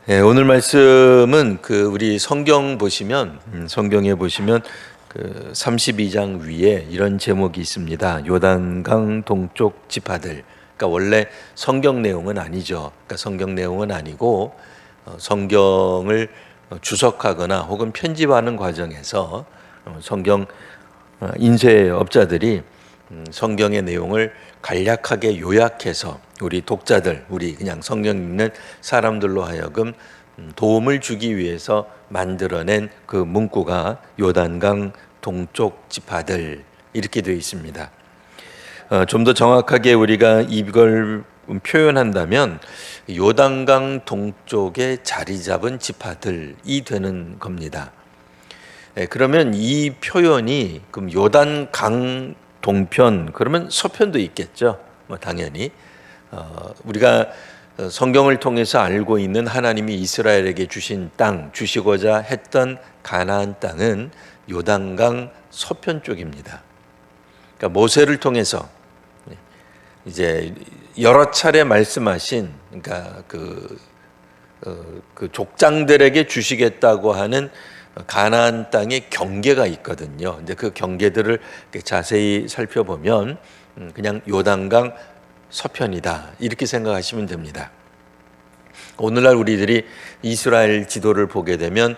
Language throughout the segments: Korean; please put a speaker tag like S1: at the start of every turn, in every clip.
S1: 오늘 말씀은 우리 성경 보시면 성경에 보시면 32장 위에 이런 제목이 있습니다. 요단강 동쪽 지파들. 그러니까 원래 성경 내용은 아니죠. 그러니까 성경 내용은 아니고 성경을 주석하거나 혹은 편집하는 과정에서 성경 인쇄업자들이 성경의 내용을 간략하게 요약해서 우리 독자들, 우리 그냥 성경 읽는 사람들로 하여금 도움을 주기 위해서 만들어낸 그 문구가 요단강 동쪽 지파들 이렇게 되어 있습니다. 좀 더 정확하게 우리가 이걸 표현한다면 요단강 동쪽에 자리 잡은 지파들이 되는 겁니다. 그러면 이 표현이 그럼 요단강 동편 그러면 서편도 있겠죠. 당연히 우리가 성경을 통해서 알고 있는 하나님이 이스라엘에게 주신 땅, 주시고자 했던 가나안 땅은 요단강 서편 쪽입니다. 그러니까 모세를 통해서 이제 여러 차례 말씀하신 그러니까 그 족장들에게 주시겠다고 하는 가나안 땅의 경계가 있거든요. 이제 그 경계들을 자세히 살펴보면 그냥 요단강 서편이다 이렇게 생각하시면 됩니다. 오늘날 우리들이 이스라엘 지도를 보게 되면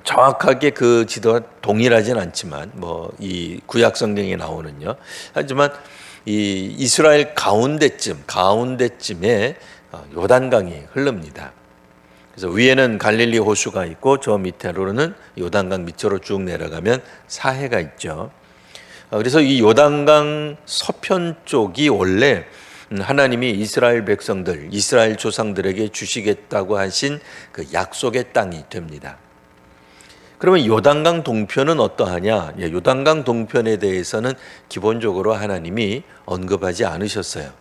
S1: 정확하게 그 지도와 동일하진 않지만 이 구약 성경에 나오는요. 하지만 이 이스라엘 가운데쯤에 요단강이 흐릅니다. 그래서 위에는 갈릴리 호수가 있고 저 밑으로는 요단강 밑으로 쭉 내려가면 사해가 있죠. 그래서 이 요단강 서편 쪽이 원래 하나님이 이스라엘 백성들, 이스라엘 조상들에게 주시겠다고 하신 그 약속의 땅이 됩니다. 그러면 요단강 동편은 어떠하냐? 요단강 동편에 대해서는 기본적으로 하나님이 언급하지 않으셨어요.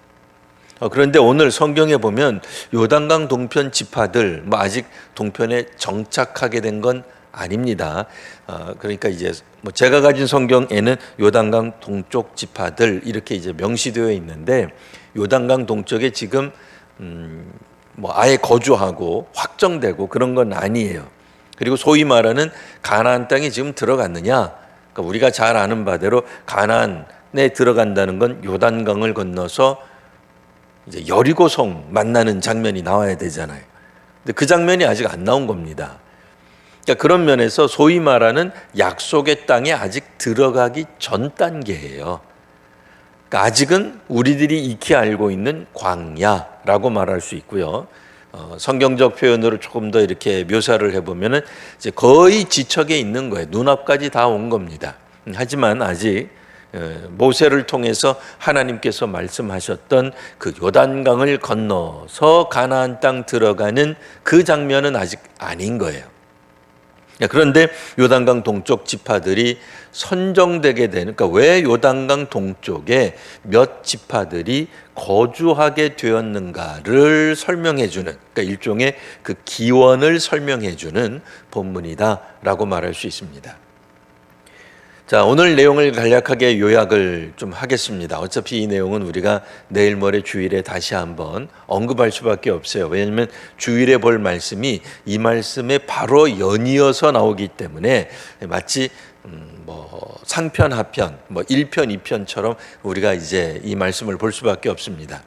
S1: 그런데 오늘 성경에 보면 요단강 동편 지파들 아직 동편에 정착하게 된 건 아닙니다. 그러니까 이제 제가 가진 성경에는 요단강 동쪽 지파들 이렇게 이제 명시되어 있는데 요단강 동쪽에 지금 아예 거주하고 확정되고 그런 건 아니에요. 그리고 소위 말하는 가나안 땅에 지금 들어갔느냐? 그러니까 우리가 잘 아는 바대로 가나안에 들어간다는 건 요단강을 건너서 이제 여리고성 만나는 장면이 나와야 되잖아요. 근데 그 장면이 아직 안 나온 겁니다. 그러니까 그런 면에서 소위 말하는 약속의 땅에 아직 들어가기 전 단계예요. 그러니까 아직은 우리들이 익히 알고 있는 광야라고 말할 수 있고요. 성경적 표현으로 조금 더 이렇게 묘사를 해보면은 이제 거의 지척에 있는 거예요. 눈앞까지 다 온 겁니다. 하지만 아직 모세를 통해서 하나님께서 말씀하셨던 그 요단강을 건너서 가나안 땅 들어가는 그 장면은 아직 아닌 거예요. 그런데 요단강 동쪽 지파들이 선정되게 되는, 그러니까 왜 요단강 동쪽에 몇 지파들이 거주하게 되었는가를 설명해 주는, 그러니까 일종의 그 기원을 설명해 주는 본문이다라고 말할 수 있습니다. 자, 오늘 내용을 간략하게 요약을 좀 하겠습니다. 어차피 이 내용은 우리가 내일 모레 주일에 다시 한번 언급할 수밖에 없어요. 왜냐하면 주일에 볼 말씀이 이 말씀에 바로 연이어서 나오기 때문에 마치 상편, 하편, 1편, 2편처럼 우리가 이제 이 말씀을 볼 수밖에 없습니다.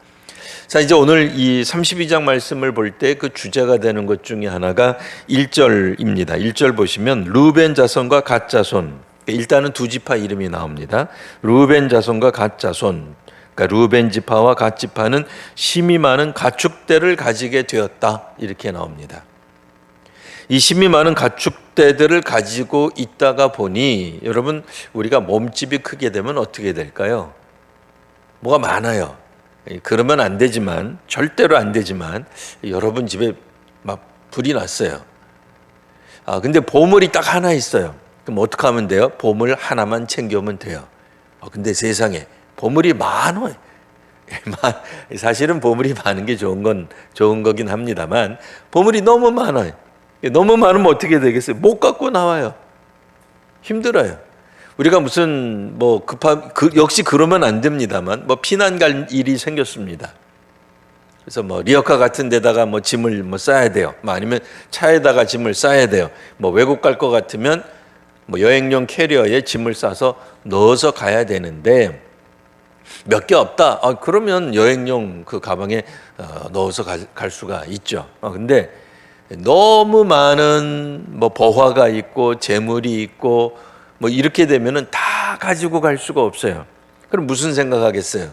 S1: 자, 이제 오늘 이 32장 말씀을 볼 때 그 주제가 되는 것 중에 하나가 1절입니다. 1절 보시면 루벤 자손과 갓 자손, 일단은 두 지파 이름이 나옵니다. 루벤 자손과 갓 자손, 그러니까 루벤 지파와 갓 지파는 심이 많은 가축대를 가지게 되었다 이렇게 나옵니다. 이 심이 많은 가축대들을 가지고 있다가 보니 여러분 우리가 몸집이 크게 되면 어떻게 될까요? 뭐가 많아요. 그러면 안 되지만 절대로 안 되지만 여러분 집에 막 불이 났어요. 근데 보물이 딱 하나 있어요. 그럼 어떻게 하면 돼요? 보물 하나만 챙겨오면 돼요. 근데 세상에 보물이 많아요. 사실은 보물이 많은 게 좋은 거긴 합니다만 보물이 너무 많아요. 너무 많으면 어떻게 되겠어요? 못 갖고 나와요. 힘들어요. 우리가 무슨 역시 그러면 안 됩니다만 피난 갈 일이 생겼습니다. 그래서 뭐 리어카 같은 데다가 뭐 짐을 뭐 싸야 돼요. 뭐 아니면 차에다가 짐을 싸야 돼요. 뭐 외국 갈 것 같으면 뭐 여행용 캐리어에 짐을 싸서 넣어서 가야 되는데 몇 개 없다. 그러면 여행용 그 가방에 넣어서 갈 수가 있죠. 근데 너무 많은 뭐 버화가 있고 재물이 있고 뭐 이렇게 되면은 다 가지고 갈 수가 없어요. 그럼 무슨 생각하겠어요?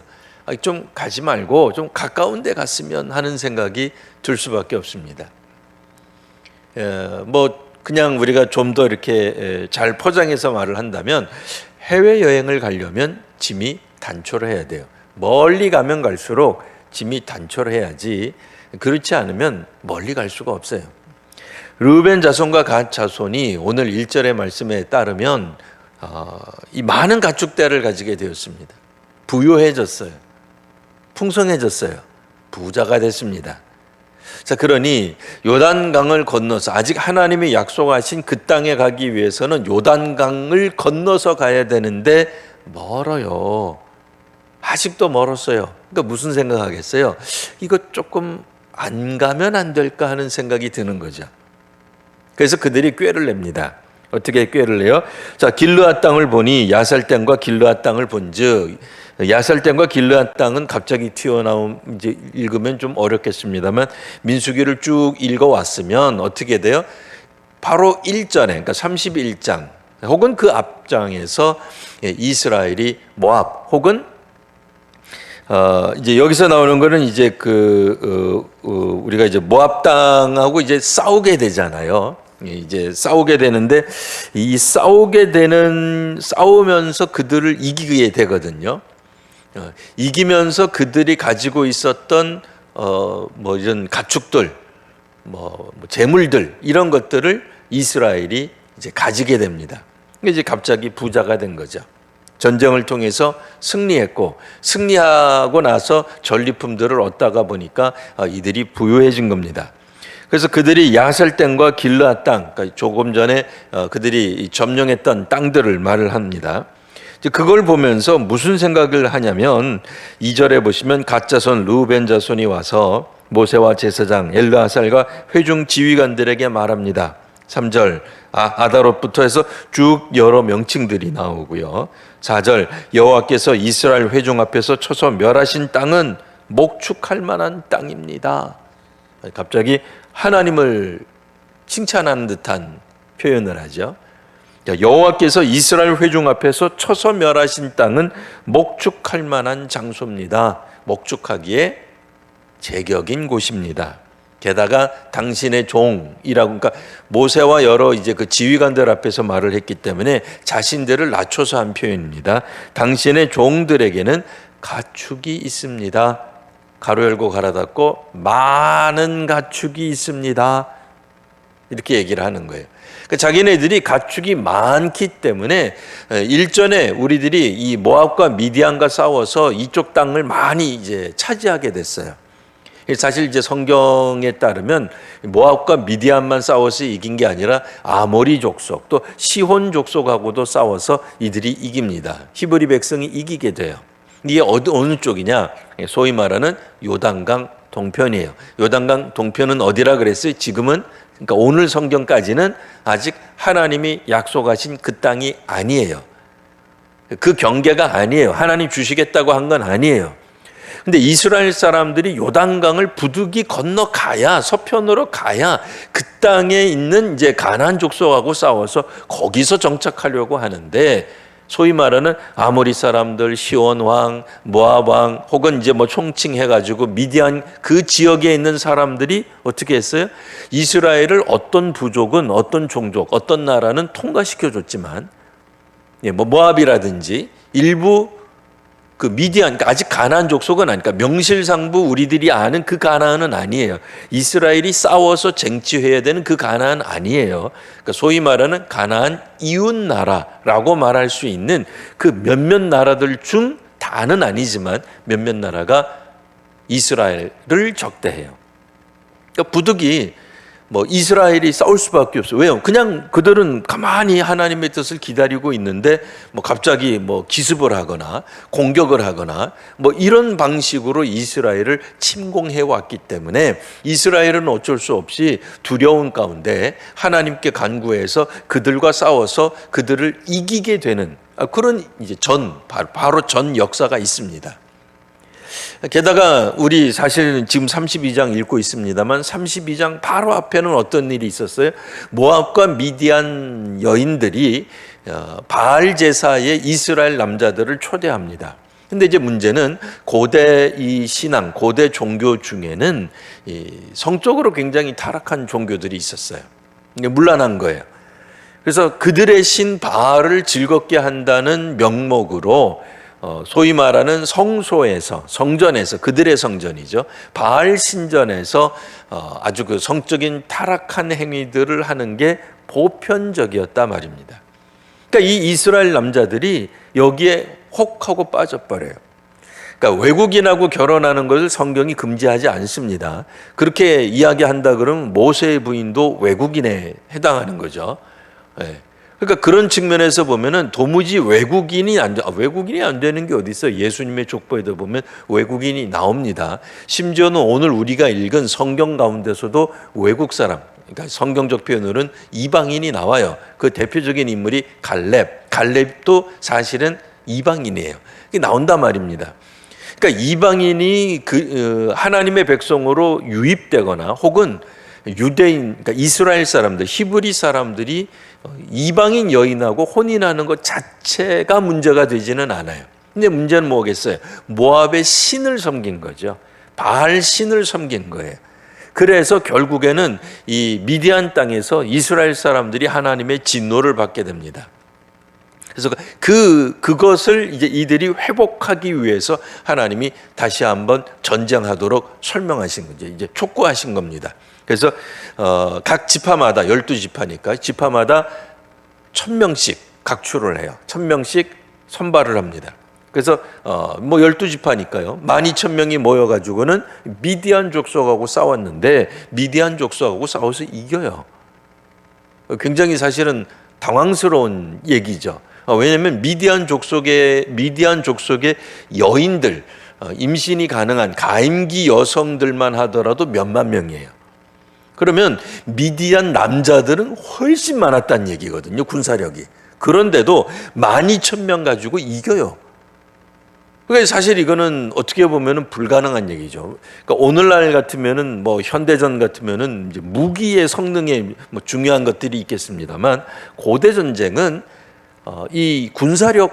S1: 좀 가지 말고 좀 가까운 데 갔으면 하는 생각이 들 수밖에 없습니다. 뭐 그냥 우리가 좀 더 이렇게 잘 포장해서 말을 한다면 해외여행을 가려면 짐이 단촐을 해야 돼요. 멀리 가면 갈수록 짐이 단촐해야지 그렇지 않으면 멀리 갈 수가 없어요. 르우벤 자손과 갓 자손이 오늘 1절의 말씀에 따르면 이 많은 가축대를 가지게 되었습니다. 부유해졌어요. 풍성해졌어요. 부자가 됐습니다. 자, 그러니 요단강을 건너서 아직 하나님이 약속하신 그 땅에 가기 위해서는 요단강을 건너서 가야 되는데 멀어요. 아직도 멀었어요. 그러니까 무슨 생각하겠어요? 이거 조금 안 가면 안 될까 하는 생각이 드는 거죠. 그래서 그들이 꾀를 냅니다. 어떻게 꾀를 내요? 자, 길르앗 땅을 보니 야살 땅과 길르앗 땅을 본즉, 야살 땅과 길르앗 땅은 갑자기 튀어나옴, 이제 읽으면 좀 어렵겠습니다만 민수기를 쭉 읽어왔으면 어떻게 돼요? 바로 1절에, 그러니까 31장 혹은 그 앞장에서 이스라엘이 모압 혹은 이제 여기서 나오는 거는 이제 우리가 이제 모압 땅하고 이제 싸우게 되잖아요. 이제 싸우게 되는데 이 싸우면서 그들을 이기게 되거든요. 이기면서 그들이 가지고 있었던 뭐 이런 가축들, 뭐 재물들 이런 것들을 이스라엘이 이제 가지게 됩니다. 이제 갑자기 부자가 된 거죠. 전쟁을 통해서 승리했고 승리하고 나서 전리품들을 얻다가 보니까 이들이 부유해진 겁니다. 그래서 그들이 야살 땅과 길르앗 땅, 그러니까 조금 전에 그들이 점령했던 땅들을 말을 합니다. 그걸 보면서 무슨 생각을 하냐면 2절에 보시면 갓 자손 르우벤 자손이 와서 모세와 제사장 엘르아살과 회중 지휘관들에게 말합니다. 3절 아다롯부터 해서 쭉 여러 명칭들이 나오고요. 4절 여호와께서 이스라엘 회중 앞에서 쳐서 멸하신 땅은 목축할 만한 땅입니다. 갑자기 하나님을 칭찬하는 듯한 표현을 하죠. 여호와께서 이스라엘 회중 앞에서 쳐서 멸하신 땅은 목축할 만한 장소입니다. 목축하기에 제격인 곳입니다. 게다가 당신의 종이라고, 그러니까 모세와 여러 이제 그 지휘관들 앞에서 말을 했기 때문에 자신들을 낮춰서 한 표현입니다. 당신의 종들에게는 가축이 있습니다. 가로 열고 가로 닫고 많은 가축이 있습니다. 이렇게 얘기를 하는 거예요. 그러니까 자기네들이 가축이 많기 때문에 일전에 우리들이 이 모압과 미디안과 싸워서 이쪽 땅을 많이 이제 차지하게 됐어요. 사실 이제 성경에 따르면 모압과 미디안만 싸워서 이긴 게 아니라 아모리 족속 또 시혼 족속하고도 싸워서 이들이 이깁니다. 히브리 백성이 이기게 돼요. 이게 어느 쪽이냐? 소위 말하는 요단강 동편이에요. 요단강 동편은 어디라 그랬어요? 지금은, 그러니까 오늘 성경까지는 아직 하나님이 약속하신 그 땅이 아니에요. 그 경계가 아니에요. 하나님 주시겠다고 한 건 아니에요. 근데 이스라엘 사람들이 요단강을 부득이 건너가야, 서편으로 가야 그 땅에 있는 이제 가나안 족속하고 싸워서 거기서 정착하려고 하는데, 소위 말하는 아모리 사람들, 시온 왕, 모압 왕, 혹은 이제 뭐 총칭해가지고 미디안 그 지역에 있는 사람들이 어떻게 했어요? 이스라엘을 어떤 부족은, 어떤 종족, 어떤 나라는 통과시켜줬지만, 뭐 모압이라든지 일부 그 미디안, 그러니까 아직 가나안 족속은 아니니까 명실상부 우리들이 아는 그 가나안은 아니에요. 이스라엘이 싸워서 쟁취해야 되는 그 가나안 아니에요. 그러니까 소위 말하는 가나안 이웃 나라라고 말할 수 있는 그 몇몇 나라들 중 다는 아니지만 몇몇 나라가 이스라엘을 적대해요. 그러니까 부득이 뭐 이스라엘이 싸울 수밖에 없어요. 왜요? 그냥 그들은 가만히 하나님의 뜻을 기다리고 있는데 뭐 갑자기 뭐 기습을 하거나 공격을 하거나 뭐 이런 방식으로 이스라엘을 침공해 왔기 때문에 이스라엘은 어쩔 수 없이 두려운 가운데 하나님께 간구해서 그들과 싸워서 그들을 이기게 되는 그런 이제 바로 전 역사가 있습니다. 게다가 우리 사실은 지금 32장 읽고 있습니다만 32장 바로 앞에는 어떤 일이 있었어요? 모압과 미디안 여인들이 바알 제사에 이스라엘 남자들을 초대합니다. 근데 이제 문제는 고대 이 신앙, 고대 종교 중에는 성적으로 굉장히 타락한 종교들이 있었어요. 이게 문란한 거예요. 그래서 그들의 신 바알을 즐겁게 한다는 명목으로 소위 말하는 성소에서, 성전에서, 그들의 성전이죠, 바알 신전에서 아주 그 성적인 타락한 행위들을 하는 게 보편적이었다 말입니다. 그러니까 이 이스라엘 남자들이 여기에 혹하고 빠져버려요. 그러니까 외국인하고 결혼하는 것을 성경이 금지하지 않습니다. 그렇게 이야기한다 그러면 모세의 부인도 외국인에 해당하는 거죠. 네. 그러니까 그런 측면에서 보면은 도무지 외국인이 안 되는 게 어디 있어요? 예수님의 족보에도 보면 외국인이 나옵니다. 심지어는 오늘 우리가 읽은 성경 가운데서도 외국 사람, 그러니까 성경적 표현으로는 이방인이 나와요. 그 대표적인 인물이 갈렙도 사실은 이방인이에요. 그게 나온단 말입니다. 그러니까 이방인이 하나님의 백성으로 유입되거나 혹은 유대인, 그러니까 이스라엘 사람들, 히브리 사람들이 이방인 여인하고 혼인하는 것 자체가 문제가 되지는 않아요. 근데 문제는 뭐겠어요? 모압의 신을 섬긴 거죠. 바알 신을 섬긴 거예요. 그래서 결국에는 이 미디안 땅에서 이스라엘 사람들이 하나님의 진노를 받게 됩니다. 그래서 그것을 이제 이들이 회복하기 위해서 하나님이 다시 한번 전쟁하도록 설명하신 거죠. 이제 촉구하신 겁니다. 그래서 각 지파마다 12지파니까 지파마다 1000명씩 각출을 해요. 1000명씩 선발을 합니다. 그래서 뭐 12지파니까요. 12,000명이 모여가지고는 미디안 족속하고 싸웠는데 미디안 족속하고 싸워서 이겨요. 굉장히 사실은 당황스러운 얘기죠. 왜냐하면 미디안 족속의 여인들, 임신이 가능한 가임기 여성들만 하더라도 몇만 명이에요. 그러면 미디안 남자들은 훨씬 많았다는 얘기거든요, 군사력이. 그런데도 12,000명 가지고 이겨요. 그러니까 사실 이거는 어떻게 보면은 불가능한 얘기죠. 그러니까 오늘날 같으면은 뭐 현대전 같으면은 이제 무기의 성능에 뭐 중요한 것들이 있겠습니다만 고대 전쟁은 이 군사의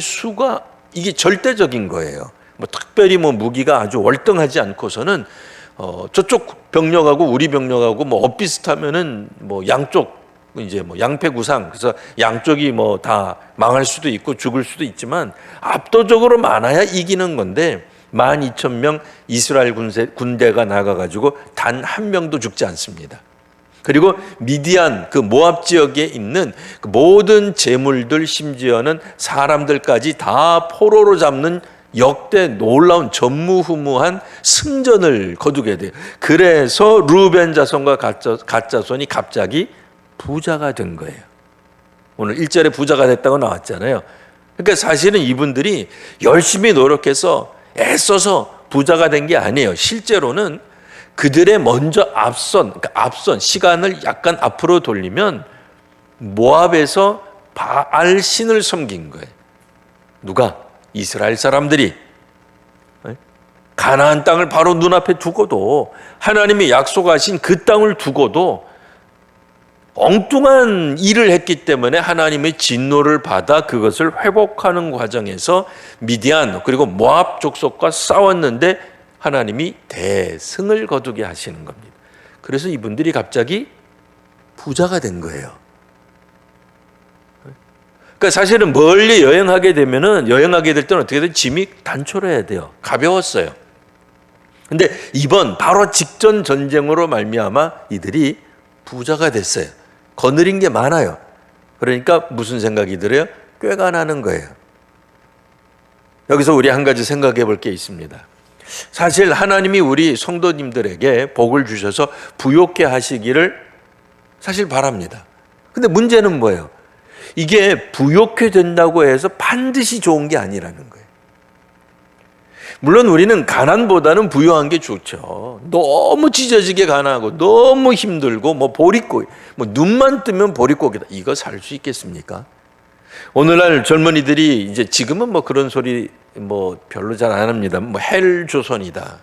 S1: 수가 이게 절대적인 거예요. 뭐 특별히 뭐 무기가 아주 월등하지 않고서는 저쪽 병력하고 우리 병력하고 뭐 엇비슷하면은 뭐 양쪽 이제 뭐 양패구상, 그래서 양쪽이 뭐 다 망할 수도 있고 죽을 수도 있지만 압도적으로 많아야 이기는 건데 12,000명 이스라엘 군대가 나가가지고 단 한 명도 죽지 않습니다. 그리고 미디안 그 모압 지역에 있는 그 모든 재물들 심지어는 사람들까지 다 포로로 잡는 역대 놀라운 전무후무한 승전을 거두게 돼요. 그래서 루벤 자손과 갓 자손이 갑자기 부자가 된 거예요. 오늘 1절에 부자가 됐다고 나왔잖아요. 그러니까 사실은 이분들이 열심히 노력해서 애써서 부자가 된 게 아니에요. 실제로는 그들의 먼저 앞선 시간을 약간 앞으로 돌리면 모압에서 바알 신을 섬긴 거예요. 누가? 이스라엘 사람들이. 가나안 땅을 바로 눈앞에 두고도, 하나님이 약속하신 그 땅을 두고도 엉뚱한 일을 했기 때문에 하나님의 진노를 받아 그것을 회복하는 과정에서 미디안 그리고 모압 족속과 싸웠는데 하나님이 대승을 거두게 하시는 겁니다. 그래서 이분들이 갑자기 부자가 된 거예요. 그러니까 사실은 멀리 여행하게 될 때는 어떻게 돼요? 짐이 단촐해야 돼요. 가벼웠어요. 근데 이번 바로 직전 전쟁으로 말미암아 이들이 부자가 됐어요. 거느린 게 많아요. 그러니까 무슨 생각이 들어요? 꾀가 나는 거예요. 여기서 우리 한 가지 생각해 볼 게 있습니다. 사실 하나님이 우리 성도님들에게 복을 주셔서 부욕케 하시기를 사실 바랍니다. 근데 문제는 뭐예요? 이게 부욕케 된다고 해서 반드시 좋은 게 아니라는 거예요. 물론 우리는 가난보다는 부유한 게 좋죠. 너무 찢어지게 가난하고 너무 힘들고 뭐 보릿고기, 뭐 눈만 뜨면 보릿고기다. 이거 살 수 있겠습니까? 오늘날 젊은이들이 이제 지금은 뭐 그런 소리 뭐 별로 잘 안 합니다. 뭐 헬조선이다.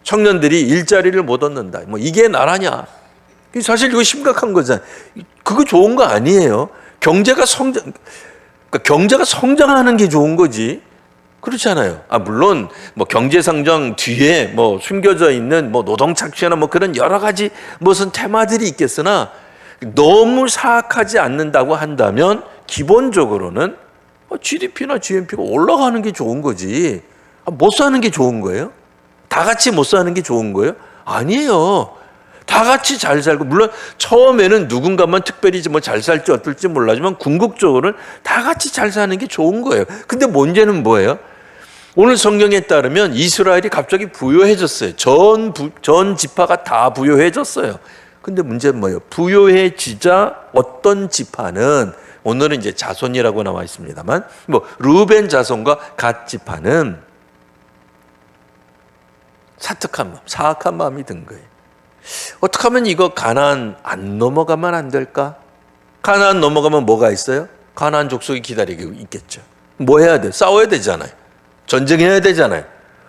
S1: 청년들이 일자리를 못 얻는다. 뭐 이게 나라냐? 사실 이거 심각한 거잖아요. 그거 좋은 거 아니에요. 경제가 성장하는 게 좋은 거지. 그렇잖아요. 물론 뭐 경제 성장 뒤에 뭐 숨겨져 있는 뭐 노동 착취나 뭐 그런 여러 가지 무슨 테마들이 있겠으나 너무 사악하지 않는다고 한다면 기본적으로는 GDP나 GNP가 올라가는 게 좋은 거지. 못 사는 게 좋은 거예요? 다 같이 못 사는 게 좋은 거예요? 아니에요. 다 같이 잘 살고, 물론 처음에는 누군가만 특별히 뭐 잘 살지 어떨지 몰라지만 궁극적으로는 다 같이 잘 사는 게 좋은 거예요. 근데 문제는 뭐예요? 오늘 성경에 따르면 이스라엘이 갑자기 부유해졌어요. 전 지파가 다 부유해졌어요. 근데 문제는 뭐예요? 부유해지자 어떤 지파는, 오늘은 이제 자손이라고 나와 있습니다만, 뭐 르우벤 자손과 갓 지파는 사악한 마음이 든 거예요. 어떻게 하면 이거 가나안 안 넘어가면 안 될까? 가나안 넘어가면 뭐가 있어요? 가나안 족속이 기다리고 있겠죠. 뭐 해야 돼? 싸워야 되잖아요. 전쟁해야 되잖아요.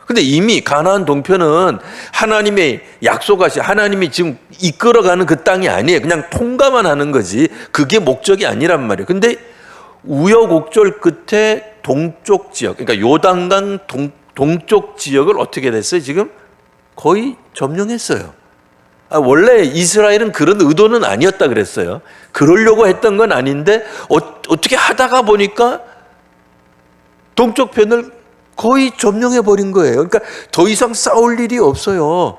S1: 근데 이미 가나안 동편은 하나님의 약속하신, 하나님이 지금 이끌어가는 그 땅이 아니에요. 그냥 통과만 하는 거지. 그게 목적이 아니란 말이에요. 근데 우여곡절 끝에 동쪽 지역, 그러니까 요단강 동쪽 지역을 어떻게 됐어요? 지금 거의 점령했어요. 원래 이스라엘은 그런 의도는 아니었다 그랬어요. 그러려고 했던 건 아닌데 어떻게 하다가 보니까 동쪽 편을 거의 점령해 버린 거예요. 그러니까 더 이상 싸울 일이 없어요.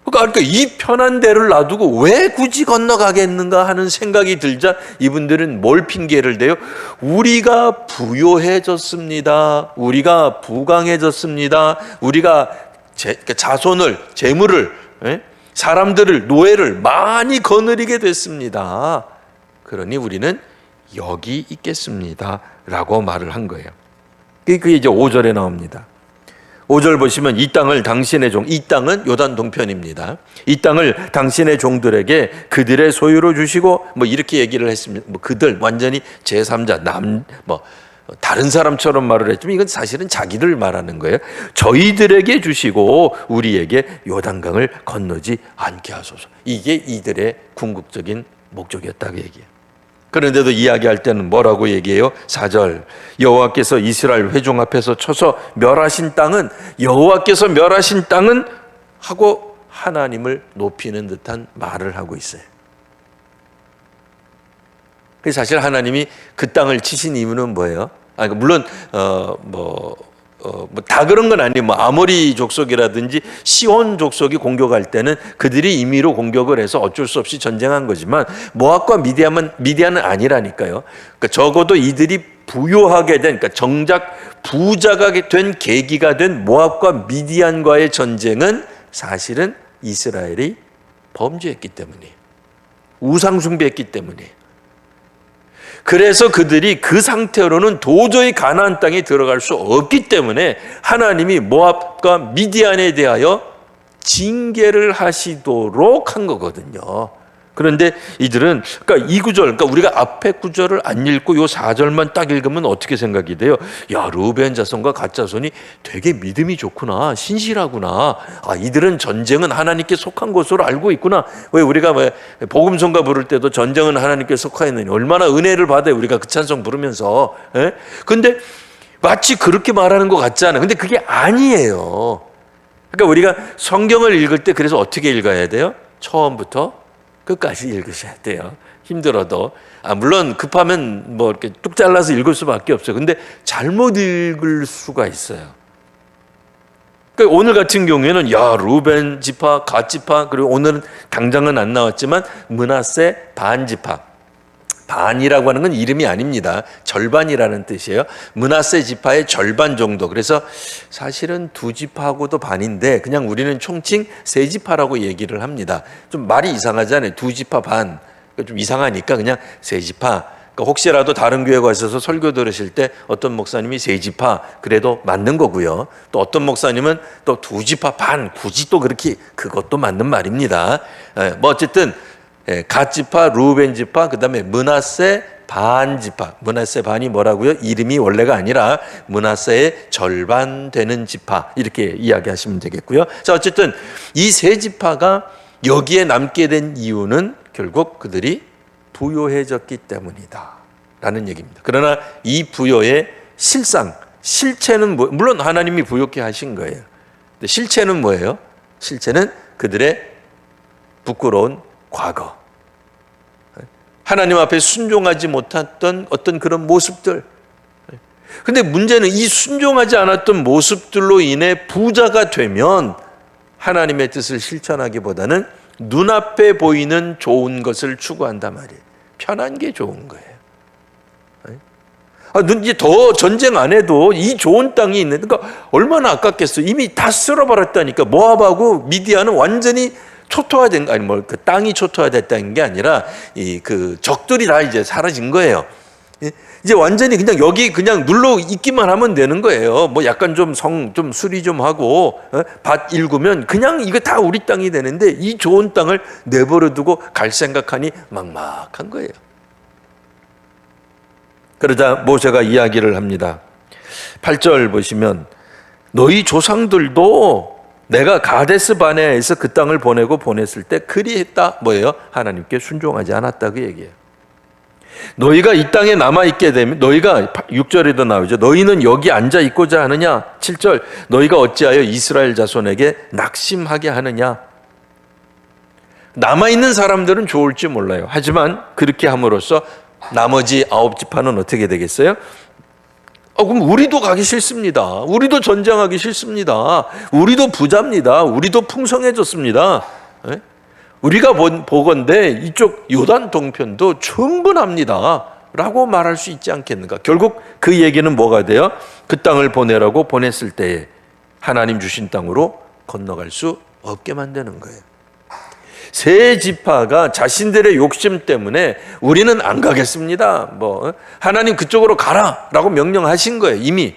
S1: 그러니까 이 편한 데를 놔두고 왜 굳이 건너가겠는가 하는 생각이 들자 이분들은 뭘 핑계를 대요? 우리가 부요해졌습니다. 우리가 부강해졌습니다. 우리가 자손을, 재물을, 사람들을, 노예를 많이 거느리게 됐습니다. 그러니 우리는 여기 있겠습니다. 라고 말을 한 거예요. 그게 이제 5절에 나옵니다. 5절 보시면 이 땅을 당신의 이 땅은 요단 동편입니다. 이 땅을 당신의 종들에게 그들의 소유로 주시고, 뭐 이렇게 얘기를 했습니다. 뭐 그들 완전히 제3자 다른 사람처럼 말을 했지만 이건 사실은 자기를 말하는 거예요. 저희들에게 주시고 우리에게 요단강을 건너지 않게 하소서. 이게 이들의 궁극적인 목적이었다고 얘기해요. 그런데도 이야기할 때는 뭐라고 얘기해요? 4절, 여호와께서 이스라엘 회중 앞에서 쳐서 멸하신 땅은, 여호와께서 멸하신 땅은 하고 하나님을 높이는 듯한 말을 하고 있어요. 그래서 사실 하나님이 그 땅을 치신 이유는 뭐예요? 물론 다 그런 건 아니에요. 뭐 아모리 족속이라든지 시온 족속이 공격할 때는 그들이 임의로 공격을 해서 어쩔 수 없이 전쟁한 거지만 모압과 미디안은 아니라니까요. 그러니까 적어도 이들이 부요하게 된, 그러니까 정작 부자가 된 계기가 된 모압과 미디안과의 전쟁은 사실은 이스라엘이 범죄했기 때문이에요. 우상 숭배했기 때문이에요. 그래서 그들이 그 상태로는 도저히 가나안 땅에 들어갈 수 없기 때문에 하나님이 모압과 미디안에 대하여 징계를 하시도록 한 거거든요. 그런데 이들은, 그러니까 이 구절, 그러니까 우리가 앞에 구절을 안 읽고 요 4절만 딱 읽으면 어떻게 생각이 돼요? 야, 르우벤 자손과 갓 자손이 되게 믿음이 좋구나, 신실하구나. 이들은 전쟁은 하나님께 속한 것으로 알고 있구나. 왜 우리가 복음성가 부를 때도 전쟁은 하나님께 속하였느니 얼마나 은혜를 받아요, 우리가 그 찬송 부르면서. 근데 마치 그렇게 말하는 것 같잖아요. 근데 그게 아니에요. 그러니까 우리가 성경을 읽을 때 그래서 어떻게 읽어야 돼요? 처음부터 끝까지 읽으셔야 돼요. 힘들어도. 물론 급하면 뭐 이렇게 뚝 잘라서 읽을 수밖에 없어요. 근데 잘못 읽을 수가 있어요. 그러니까 오늘 같은 경우에는 르우벤 지파, 갓 지파, 그리고 오늘은 당장은 안 나왔지만 므낫세 반 지파 반이라고 하는 건 이름이 아닙니다. 절반이라는 뜻이에요. 므낫세 지파의 절반 정도. 그래서 사실은 두 지파하고도 반인데 그냥 우리는 총칭 세 지파라고 얘기를 합니다. 좀 말이 이상하잖아요. 두 지파 반. 좀 이상하니까 그냥 세 지파. 그러니까 혹시라도 다른 교회 가셔서 설교 들으실 때 어떤 목사님이 세 지파 그래도 맞는 거고요. 또 어떤 목사님은 또 두 지파 반 굳이 또 그렇게 그것도 맞는 말입니다. 뭐 어쨌든 갓 지파, 루벤 지파, 그다음에 므낫세 반 지파. 므낫세 반이 뭐라고요? 이름이 원래가 아니라 므낫세의 절반 되는 지파 이렇게 이야기하시면 되겠고요. 자, 어쨌든 이 세 지파가 여기에 남게 된 이유는 결국 그들이 부요해졌기 때문이다 라는 얘기입니다. 그러나 이 부요의 실체는 물론 하나님이 부요케 하신 거예요. 근데 실체는 뭐예요? 실체는 그들의 부끄러운 과거, 하나님 앞에 순종하지 못했던 어떤 그런 모습들. 근데 문제는 이 순종하지 않았던 모습들로 인해 부자가 되면 하나님의 뜻을 실천하기보다는 눈앞에 보이는 좋은 것을 추구한단 말이에요. 편한 게 좋은 거예요. 이제 더 전쟁 안 해도 이 좋은 땅이 있는, 그러니까 얼마나 아깝겠어. 이미 다 쓸어버렸다니까. 모압하고 미디안은 완전히 초토화된 거, 아니 뭐 그 땅이 초토화됐다는 게 아니라 그 적들이 다 이제 사라진 거예요. 이제 완전히 그냥 여기 그냥 눌러 있기만 하면 되는 거예요. 뭐 약간 좀 수리 좀 하고 밭 일구면 그냥 이거 다 우리 땅이 되는데 이 좋은 땅을 내버려 두고 갈 생각하니 막막한 거예요. 그러자 모세가 이야기를 합니다. 8절 보시면 너희 조상들도 내가 가데스 바네아에서 그 땅을 보냈을 때 그리했다. 뭐예요? 하나님께 순종하지 않았다 그 얘기예요. 너희가 이 땅에 남아있게 되면, 너희가 6절에도 나오죠. 너희는 여기 앉아 있고자 하느냐? 7절 너희가 어찌하여 이스라엘 자손에게 낙심하게 하느냐? 남아있는 사람들은 좋을지 몰라요. 하지만 그렇게 함으로써 나머지 9지파는 어떻게 되겠어요? 그럼 우리도 가기 싫습니다. 우리도 전쟁하기 싫습니다. 우리도 부자입니다. 우리도 풍성해졌습니다. 우리가 보건대 이쪽 요단 동편도 충분합니다 라고 말할 수 있지 않겠는가. 결국 그 얘기는 뭐가 돼요? 그 땅을 보내라고 보냈을 때에 하나님 주신 땅으로 건너갈 수 없게 만드는 거예요. 세 지파가 자신들의 욕심 때문에 우리는 안 가겠습니다. 하나님 그쪽으로 가라라고 명령하신 거예요. 이미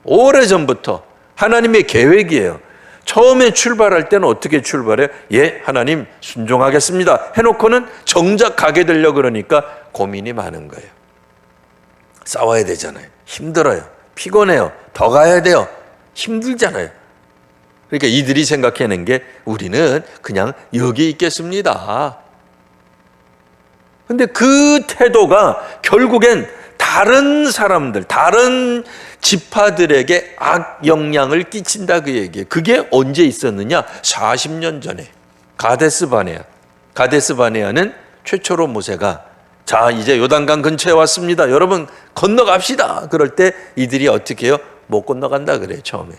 S1: 오래전부터 하나님의 계획이에요. 처음에 출발할 때는 어떻게 출발해요? 예, 하나님 순종하겠습니다 해놓고는 정작 가게 되려고 그러니까 고민이 많은 거예요. 싸워야 되잖아요. 힘들어요. 피곤해요. 더 가야 돼요. 힘들잖아요. 그러니까 이들이 생각해낸 게 우리는 그냥 여기 있겠습니다. 근데 그 태도가 결국엔 다른 사람들, 다른 지파들에게 악영향을 끼친다 그 얘기예요. 그게 언제 있었느냐? 40년 전에 가데스 바네아. 가데스 바네아는 최초로 모세가 자 이제 요단강 근처에 왔습니다. 여러분 건너갑시다. 그럴 때 이들이 어떻게 해요? 못 건너간다 그래요 처음에.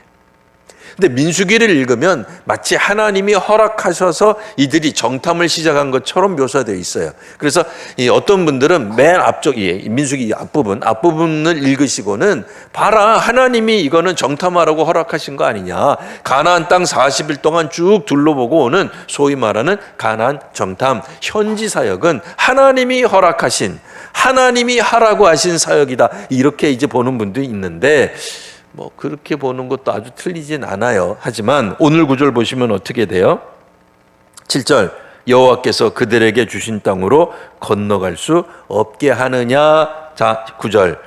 S1: 근데 민수기를 읽으면 마치 하나님이 허락하셔서 이들이 정탐을 시작한 것처럼 묘사되어 있어요. 그래서 어떤 분들은 맨 앞쪽 민수기 앞부분을 읽으시고는 봐라 하나님이 이거는 정탐하라고 허락하신 거 아니냐. 가나안 땅 40일 동안 쭉 둘러보고 오는 소위 말하는 가나안 정탐 현지 사역은 하나님이 허락하신 하나님이 하라고 하신 사역이다. 이렇게 이제 보는 분도 있는데 그렇게 보는 것도 아주 틀리진 않아요. 하지만 오늘 구절 보시면 어떻게 돼요? 7절 여호와께서 그들에게 주신 땅으로 건너갈 수 없게 하느냐. 자 9절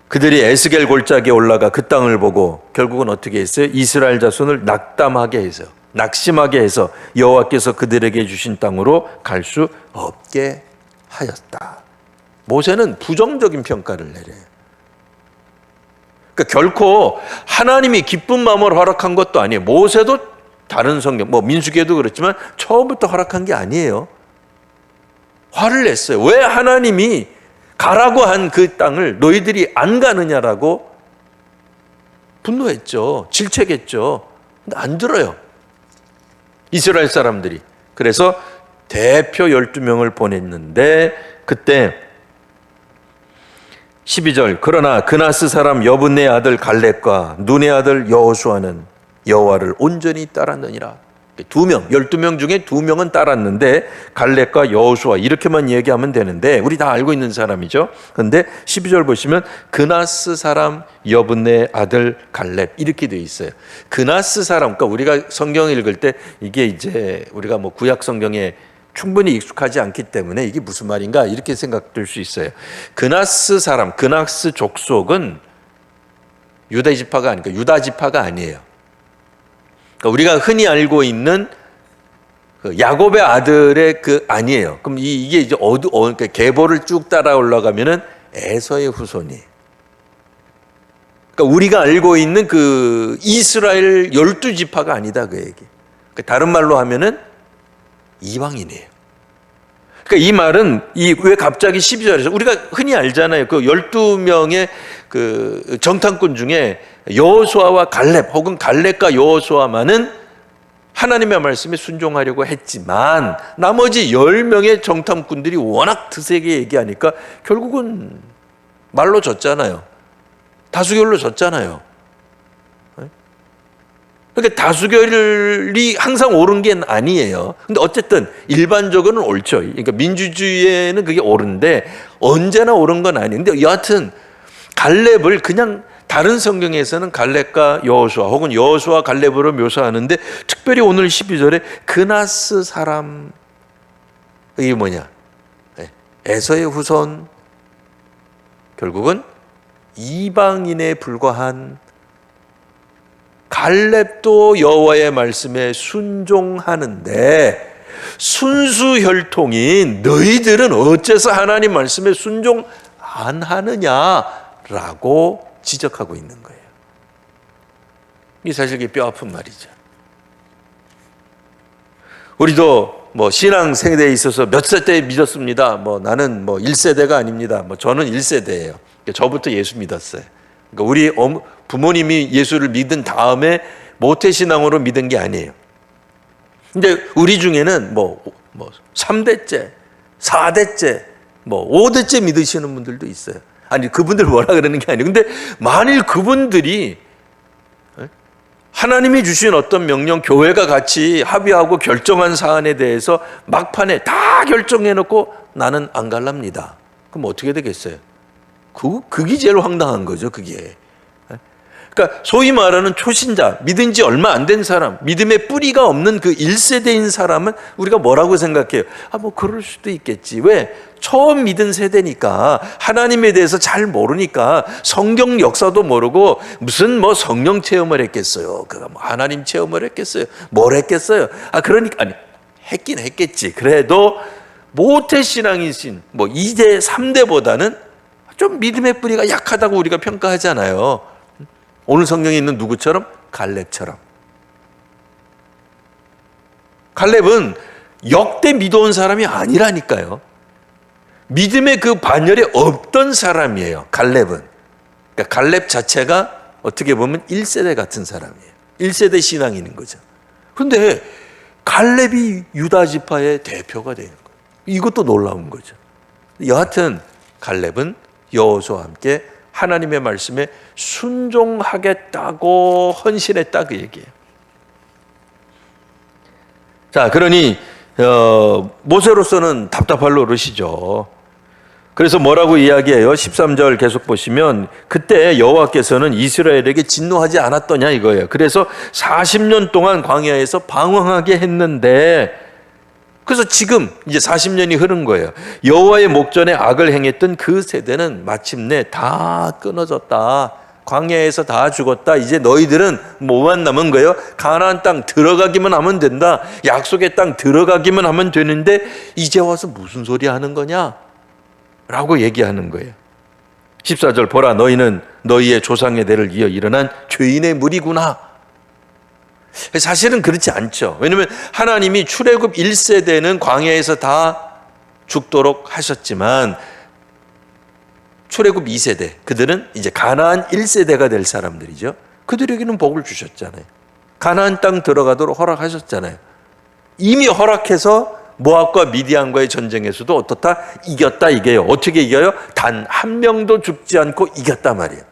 S1: 그들이 에스겔 골짜기에 올라가 그 땅을 보고 결국은 어떻게 했어요? 이스라엘 자손을 낙심하게 해서 여호와께서 그들에게 주신 땅으로 갈 수 없게 하였다. 모세는 부정적인 평가를 내려요. 그러니까 결코 하나님이 기쁜 마음으로 허락한 것도 아니에요. 모세도 다른 성경, 민수기에도 그렇지만 처음부터 허락한 게 아니에요. 화를 냈어요. 왜 하나님이 가라고 한 그 땅을 너희들이 안 가느냐라고 분노했죠. 질책했죠. 근데 안 들어요. 이스라엘 사람들이. 그래서 대표 12명을 보냈는데 그때 12절 그러나 그나스 사람 여분네 아들 갈렙과 눈의 아들 여호수아는 여호와를 온전히 따랐느니라. 2명, 12명 중에 2명은 따랐는데 갈렙과 여호수아 이렇게만 얘기하면 되는데 우리 다 알고 있는 사람이죠. 그런데 12절 보시면 그나스 사람 여분네 아들 갈렙 이렇게 돼 있어요. 그나스 사람, 그러니까 우리가 성경 읽을 때 이게 이제 우리가 뭐 구약 성경에 충분히 익숙하지 않기 때문에 이게 무슨 말인가 이렇게 생각될 수 있어요. 그나스 사람, 그나스 족속은 유다 지파가 아니니까 유다 지파가 아니에요. 그러니까 우리가 흔히 알고 있는 그 야곱의 아들의 그 아니에요. 그럼 이게 이제 그러니까 계보를 쭉 따라 올라가면은 에서의 후손이. 그러니까 우리가 알고 있는 그 이스라엘 12지파가 아니다 그 얘기. 그러니까 다른 말로 하면은 이방인이에요. 그러니까 이 말은 왜 갑자기 12절에서 우리가 흔히 알잖아요. 그 12명의 그 정탐꾼 중에 여호수아와 갈렙 혹은 갈렙과 여호수아만은 하나님의 말씀에 순종하려고 했지만 나머지 10명의 정탐꾼들이 워낙 드세게 얘기하니까 결국은 말로 졌잖아요. 다수결로 졌잖아요. 그러니까 다수결이 항상 옳은 게 아니에요. 근데 어쨌든 일반적으로는 옳죠. 그러니까 민주주의에는 그게 옳은데 언제나 옳은 건 아닌데 여하튼 갈렙을 그냥 다른 성경에서는 갈렙과 여호수아 혹은 여호수아 갈렙으로 묘사하는데 특별히 오늘 12절에 그나스 사람 이게 뭐냐? 에서의 후손 결국은 이방인에 불과한 갈렙도 여호와의 말씀에 순종하는데 순수 혈통인 너희들은 어째서 하나님 말씀에 순종 안 하느냐라고 지적하고 있는 거예요. 이게 사실 뼈 아픈 말이죠. 우리도 뭐 신앙 세대에 있어서 몇 세대 믿었습니다. 뭐 나는 뭐 1세대가 아닙니다. 뭐 저는 1세대예요. 저부터 예수 믿었어요. 그러니까 우리 부모님이 예수를 믿은 다음에 모태신앙으로 믿은 게 아니에요. 근데 우리 중에는 뭐 3대째, 4대째, 뭐 5대째 믿으시는 분들도 있어요. 아니 그분들 뭐라 그러는 게 아니에요. 근데 만일 그분들이 하나님이 주신 어떤 명령, 교회가 같이 합의하고 결정한 사안에 대해서 막판에 다 결정해놓고 나는 안 갈랍니다. 그럼 어떻게 되겠어요? 그게 제일 황당한 거죠, 그게. 그러니까 소위 말하는 초신자, 믿은 지 얼마 안 된 사람, 믿음의 뿌리가 없는 그 1세대인 사람은 우리가 뭐라고 생각해요? 뭐 그럴 수도 있겠지. 왜? 처음 믿은 세대니까 하나님에 대해서 잘 모르니까 성경 역사도 모르고 무슨 뭐 성령 체험을 했겠어요. 그가 뭐 하나님 체험을 했겠어요. 뭘 했겠어요? 그러니까 아니 했긴 했겠지. 그래도 모태신앙이신 뭐 2대, 3대보다는 좀 믿음의 뿌리가 약하다고 우리가 평가하잖아요. 오늘 성경에 있는 누구처럼? 갈렙처럼. 갈렙은 역대 믿어온 사람이 아니라니까요. 믿음의 그 반열에 없던 사람이에요. 갈렙은. 그러니까 갈렙 자체가 어떻게 보면 1세대 같은 사람이에요. 1세대 신앙인인 거죠. 그런데 갈렙이 유다 지파의 대표가 되는 거예요. 이것도 놀라운 거죠. 여하튼 갈렙은 여호수아와 함께 하나님의 말씀에 순종하겠다고 헌신했다 그 얘기예요. 자, 그러니 모세로서는 답답할 노릇이죠. 그래서 뭐라고 이야기해요? 13절 계속 보시면 그때 여호와께서는 이스라엘에게 진노하지 않았더냐 이거예요. 그래서 40년 동안 광야에서 방황하게 했는데 그래서 지금 이제 40년이 흐른 거예요. 여호와의 목전에 악을 행했던 그 세대는 마침내 다 끊어졌다. 광야에서 다 죽었다. 이제 너희들은 뭐만 남은 거예요? 가나안 땅 들어가기만 하면 된다. 약속의 땅 들어가기만 하면 되는데 이제 와서 무슨 소리 하는 거냐? 라고 얘기하는 거예요. 14절 보라 너희는 너희의 조상의 대를 이어 일어난 죄인의 무리구나. 사실은 그렇지 않죠. 왜냐하면 하나님이 출애굽 1세대는 광야에서 다 죽도록 하셨지만 출애굽 2세대 그들은 이제 가나안 1세대가 될 사람들이죠. 그들에게는 복을 주셨잖아요. 가나안 땅 들어가도록 허락하셨잖아요. 이미 허락해서 모압과 미디안과의 전쟁에서도 어떻다? 이겼다 이게요. 어떻게 이겨요? 단 한 명도 죽지 않고 이겼단 말이에요.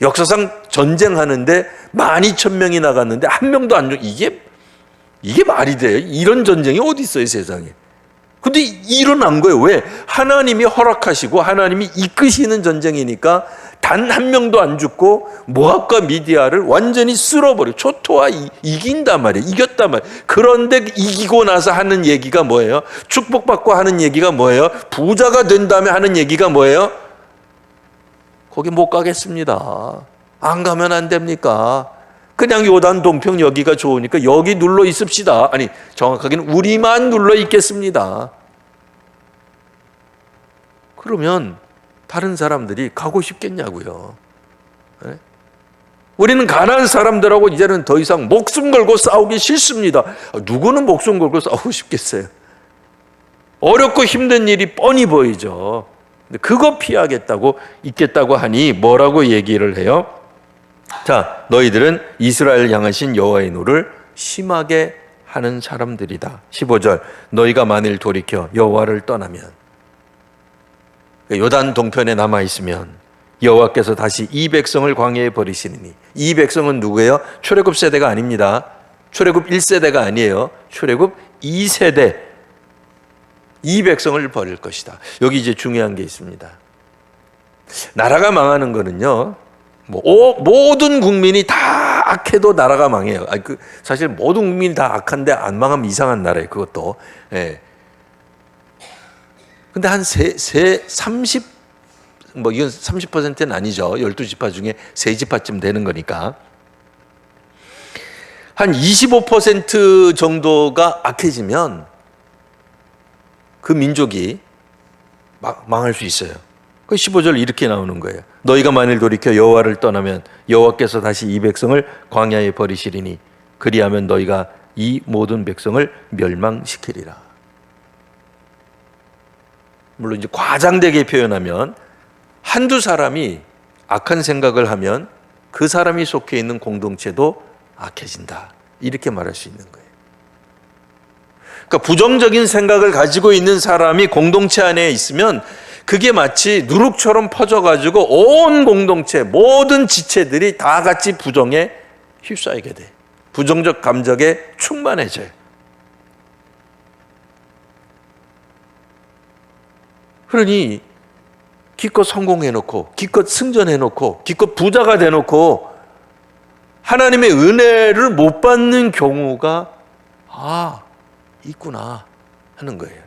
S1: 역사상 전쟁하는데 12,000명이 나갔는데 한 명도 안 죽. 이게 말이 돼요? 이런 전쟁이 어디 있어요, 세상에? 근데 일어난 거예요. 왜? 하나님이 허락하시고 하나님이 이끄시는 전쟁이니까 단 한 명도 안 죽고 모압과 미디아를 완전히 쓸어버려. 초토화 이긴단 말이에요. 이겼단 말이에요. 그런데 이기고 나서 하는 얘기가 뭐예요? 축복받고 하는 얘기가 뭐예요? 부자가 된 다음에 하는 얘기가 뭐예요? 거기 못 가겠습니다. 안 가면 안 됩니까? 그냥 요단 동평 여기가 좋으니까 여기 눌러 있읍시다. 아니, 정확하게는 우리만 눌러 있겠습니다. 그러면 다른 사람들이 가고 싶겠냐고요. 네? 우리는 가난한 사람들하고 이제는 더 이상 목숨 걸고 싸우기 싫습니다. 누구는 목숨 걸고 싸우고 싶겠어요? 어렵고 힘든 일이 뻔히 보이죠. 근데 그거 피하겠다고 있겠다고 하니 뭐라고 얘기를 해요? 자, 너희들은 이스라엘 향하신 여호와의 노를 심하게 하는 사람들이다. 15절, 너희가 만일 돌이켜 여호와를 떠나면, 요단 동편에 남아 있으면 여호와께서 다시 이 백성을 광야에 버리시리니. 이 백성은 누구예요? 출애굽 세대가 아닙니다. 출애굽 1세대가 아니에요. 출애굽 2세대. 이 백성을 버릴 것이다. 여기 이제 중요한 게 있습니다. 나라가 망하는 거는요, 모든 국민이 다 악해도 나라가 망해요. 사실 모든 국민이 다 악한데 안 망하면 이상한 나라예요. 그것도. 예. 근데 한 30, 이건 30%는 아니죠. 12지파 중에 3지파쯤 되는 거니까. 한 25% 정도가 악해지면 그 민족이 망할 수 있어요. 그 15절 이렇게 나오는 거예요. 너희가 만일 돌이켜 여호와를 떠나면 여호와께서 다시 이 백성을 광야에 버리시리니 그리하면 너희가 이 모든 백성을 멸망시키리라. 물론 이제 과장되게 표현하면 한두 사람이 악한 생각을 하면 그 사람이 속해 있는 공동체도 악해진다. 이렇게 말할 수 있는 거예요. 그러니까 부정적인 생각을 가지고 있는 사람이 공동체 안에 있으면 그게 마치 누룩처럼 퍼져가지고 온 공동체, 모든 지체들이 다 같이 부정에 휩싸이게 돼. 부정적 감정에 충만해져요. 그러니 기껏 성공해놓고, 기껏 승전해놓고, 기껏 부자가 돼놓고 하나님의 은혜를 못 받는 경우가 있구나 하는 거예요.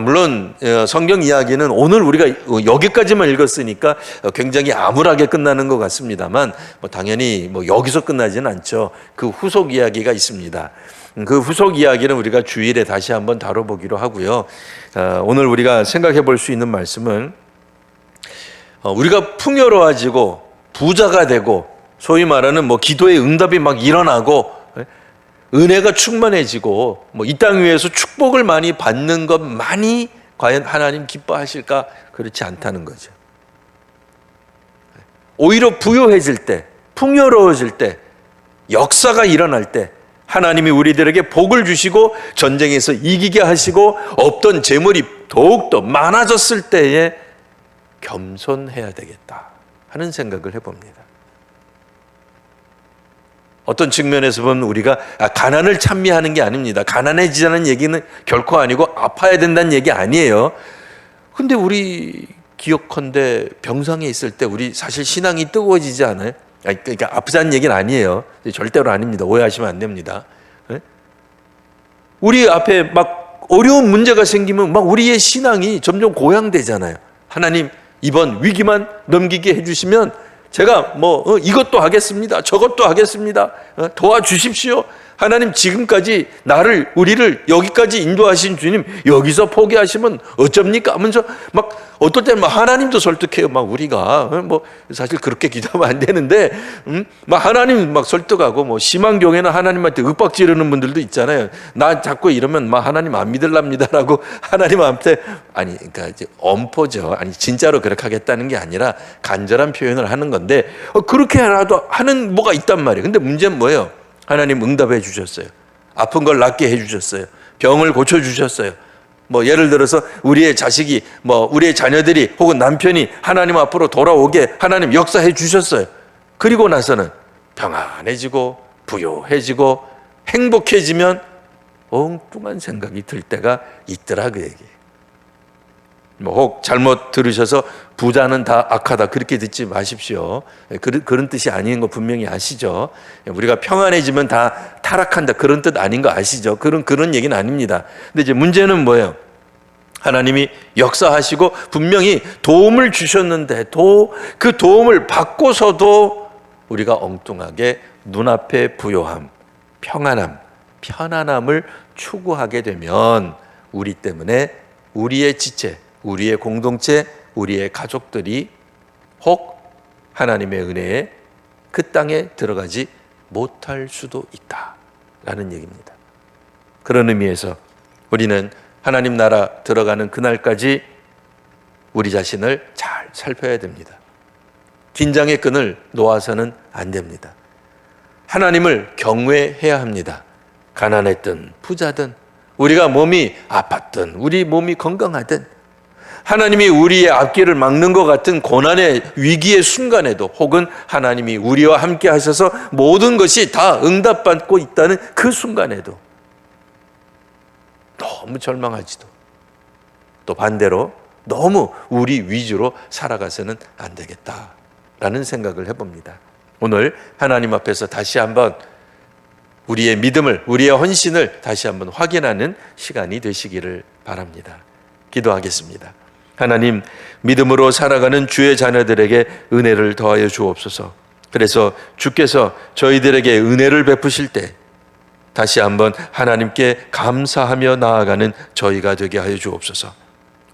S1: 물론 성경 이야기는 오늘 우리가 여기까지만 읽었으니까 굉장히 암울하게 끝나는 것 같습니다만 당연히 여기서 끝나지는 않죠. 그 후속 이야기가 있습니다. 그 후속 이야기는 우리가 주일에 다시 한번 다뤄보기로 하고요. 오늘 우리가 생각해 볼 수 있는 말씀은 우리가 풍요로워지고 부자가 되고 소위 말하는 기도의 응답이 막 일어나고 은혜가 충만해지고 이 땅 위에서 축복을 많이 받는 것만이 과연 하나님 기뻐하실까? 그렇지 않다는 거죠. 오히려 부유해질 때, 풍요로워질 때, 역사가 일어날 때 하나님이 우리들에게 복을 주시고 전쟁에서 이기게 하시고 없던 재물이 더욱더 많아졌을 때에 겸손해야 되겠다 하는 생각을 해봅니다. 어떤 측면에서 보면 우리가 가난을 찬미하는 게 아닙니다. 가난해지자는 얘기는 결코 아니고 아파야 된다는 얘기 아니에요. 근데 우리 기억컨대 병상에 있을 때 우리 사실 신앙이 뜨거워지지 않아요? 그러니까 아프자는 얘기는 아니에요. 절대로 아닙니다. 오해하시면 안 됩니다. 우리 앞에 막 어려운 문제가 생기면 막 우리의 신앙이 점점 고양되잖아요. 하나님 이번 위기만 넘기게 해주시면 제가 이것도 하겠습니다. 저것도 하겠습니다. 도와주십시오. 하나님 지금까지 우리를 여기까지 인도하신 주님 여기서 포기하시면 어쩝니까? 하면서 막 어떨 때는 막 하나님도 설득해요. 막 우리가 사실 그렇게 기도하면 안 되는데 막 하나님 막 설득하고 심한경우에는 하나님한테 윽박 지르는 분들도 있잖아요. 나 자꾸 이러면 막 하나님 안 믿을랍니다라고 하나님한테 그러니까 이제 엄포죠. 진짜로 그렇게 하겠다는 게 아니라 간절한 표현을 하는 건데 그렇게라도 하는 뭐가 있단 말이에요. 근데 문제는 뭐예요? 하나님 응답해 주셨어요. 아픈 걸 낫게 해주셨어요. 병을 고쳐주셨어요. 뭐 예를 들어서 우리의 자식이 우리의 자녀들이 혹은 남편이 하나님 앞으로 돌아오게 하나님 역사해 주셨어요. 그리고 나서는 평안해지고 부요해지고 행복해지면 엉뚱한 생각이 들 때가 있더라 그 얘기. 혹 잘못 들으셔서 부자는 다 악하다 그렇게 듣지 마십시오. 그런 뜻이 아닌 거 분명히 아시죠? 우리가 평안해지면 다 타락한다 그런 뜻 아닌 거 아시죠? 그런 얘기는 아닙니다. 근데 이제 문제는 뭐예요? 하나님이 역사하시고 분명히 도움을 주셨는데 그 도움을 받고서도 우리가 엉뚱하게 눈앞의 부요함, 평안함, 편안함을 추구하게 되면 우리 때문에 우리의 지체, 우리의 공동체, 우리의 가족들이 혹 하나님의 은혜에 그 땅에 들어가지 못할 수도 있다라는 얘기입니다. 그런 의미에서 우리는 하나님 나라 들어가는 그날까지 우리 자신을 잘 살펴야 됩니다. 긴장의 끈을 놓아서는 안 됩니다. 하나님을 경외해야 합니다. 가난했든 부자든 우리가 몸이 아팠든 우리 몸이 건강하든 하나님이 우리의 앞길을 막는 것 같은 고난의 위기의 순간에도 혹은 하나님이 우리와 함께 하셔서 모든 것이 다 응답받고 있다는 그 순간에도 너무 절망하지도 또 반대로 너무 우리 위주로 살아가서는 안 되겠다라는 생각을 해봅니다. 오늘 하나님 앞에서 다시 한번 우리의 믿음을, 우리의 헌신을 다시 한번 확인하는 시간이 되시기를 바랍니다. 기도하겠습니다. 하나님, 믿음으로 살아가는 주의 자녀들에게 은혜를 더하여 주옵소서. 그래서 주께서 저희들에게 은혜를 베푸실 때 다시 한번 하나님께 감사하며 나아가는 저희가 되게 하여 주옵소서.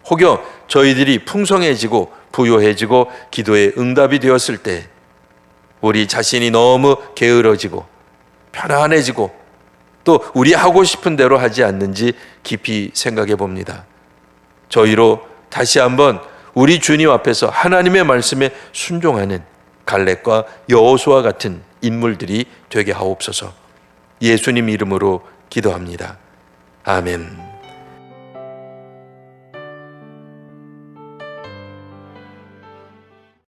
S1: 혹여 저희들이 풍성해지고 부요해지고 기도의 응답이 되었을 때 우리 자신이 너무 게으러지고 편안해지고 또 우리 하고 싶은 대로 하지 않는지 깊이 생각해 봅니다. 저희로 다시 한번 우리 주님 앞에서 하나님의 말씀에 순종하는 갈렙과 여호수아 같은 인물들이 되게 하옵소서. 예수님 이름으로 기도합니다. 아멘.